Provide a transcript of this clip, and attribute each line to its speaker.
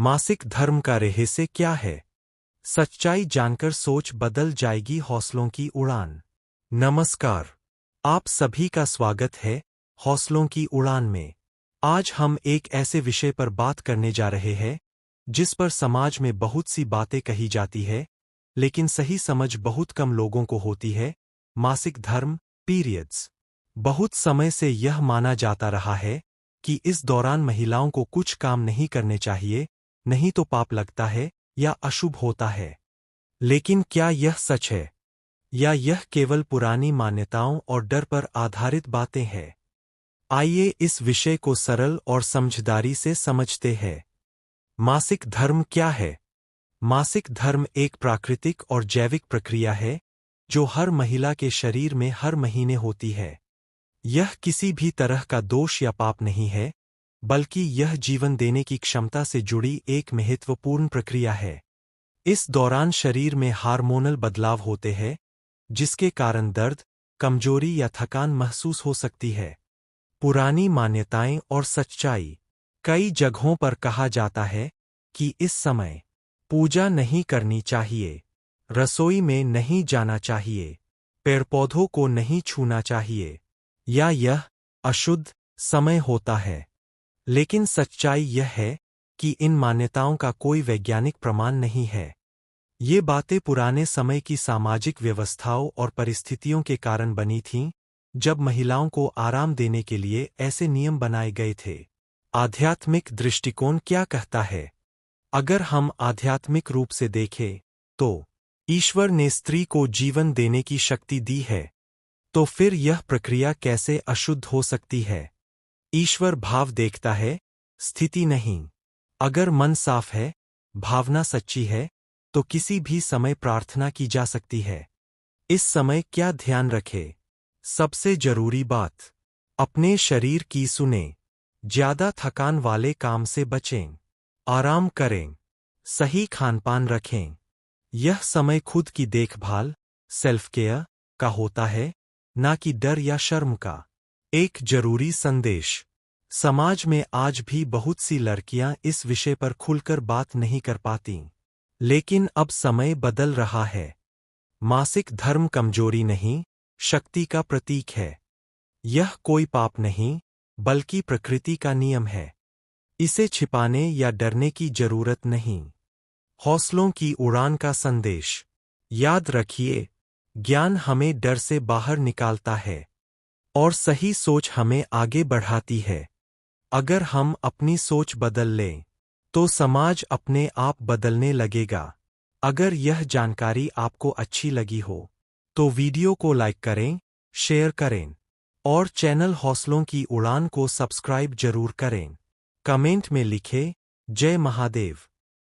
Speaker 1: मासिक धर्म का रहस्य क्या है? सच्चाई जानकर सोच बदल जाएगी। हौसलों की उड़ान। नमस्कार, आप सभी का स्वागत है हौसलों की उड़ान में। आज हम एक ऐसे विषय पर बात करने जा रहे हैं जिस पर समाज में बहुत सी बातें कही जाती है, लेकिन सही समझ बहुत कम लोगों को होती है। मासिक धर्म, पीरियड्स। बहुत समय से यह माना जाता रहा है कि इस दौरान महिलाओं को कुछ काम नहीं करने चाहिए, नहीं तो पाप लगता है या अशुभ होता है। लेकिन क्या यह सच है, या यह केवल पुरानी मान्यताओं और डर पर आधारित बातें हैं? आइए इस विषय को सरल और समझदारी से समझते हैं। मासिक धर्म क्या है? मासिक धर्म एक प्राकृतिक और जैविक प्रक्रिया है जो हर महिला के शरीर में हर महीने होती है। यह किसी भी तरह का दोष या पाप नहीं है, बल्कि यह जीवन देने की क्षमता से जुड़ी एक महत्वपूर्ण प्रक्रिया है। इस दौरान शरीर में हार्मोनल बदलाव होते हैं, जिसके कारण दर्द, कमजोरी या थकान महसूस हो सकती है। पुरानी मान्यताएं और सच्चाई। कई जगहों पर कहा जाता है कि इस समय पूजा नहीं करनी चाहिए, रसोई में नहीं जाना चाहिए, पेड़ पौधों को नहीं छूना चाहिए, या यह अशुद्ध समय होता है। लेकिन सच्चाई यह है कि इन मान्यताओं का कोई वैज्ञानिक प्रमाण नहीं है। ये बातें पुराने समय की सामाजिक व्यवस्थाओं और परिस्थितियों के कारण बनी थीं, जब महिलाओं को आराम देने के लिए ऐसे नियम बनाए गए थे। आध्यात्मिक दृष्टिकोण क्या कहता है? अगर हम आध्यात्मिक रूप से देखें, तो ईश्वर ने स्त्री को जीवन देने की शक्ति दी है, तो फिर यह प्रक्रिया कैसे अशुद्ध हो सकती है? ईश्वर भाव देखता है, स्थिति नहीं। अगर मन साफ है, भावना सच्ची है, तो किसी भी समय प्रार्थना की जा सकती है। इस समय क्या ध्यान रखें? सबसे जरूरी बात, अपने शरीर की सुनें। ज्यादा थकान वाले काम से बचें। आराम करें। सही खानपान रखें। यह समय खुद की देखभाल, सेल्फ केयर का होता है, ना कि डर या शर्म का। एक जरूरी संदेश। समाज में आज भी बहुत सी लड़कियां इस विषय पर खुलकर बात नहीं कर पातीं। लेकिन अब समय बदल रहा है। मासिक धर्म कमजोरी नहीं, शक्ति का प्रतीक है। यह कोई पाप नहीं, बल्कि प्रकृति का नियम है। इसे छिपाने या डरने की जरूरत नहीं। हौसलों की उड़ान का संदेश। याद रखिए, ज्ञान हमें डर से बाहर निकालता है और सही सोच हमें आगे बढ़ाती है। अगर हम अपनी सोच बदल लें, तो समाज अपने आप बदलने लगेगा। अगर यह जानकारी आपको अच्छी लगी हो, तो वीडियो को लाइक करें, शेयर करें और चैनल हौसलों की उड़ान को सब्सक्राइब जरूर करें। कमेंट में लिखें, जय महादेव।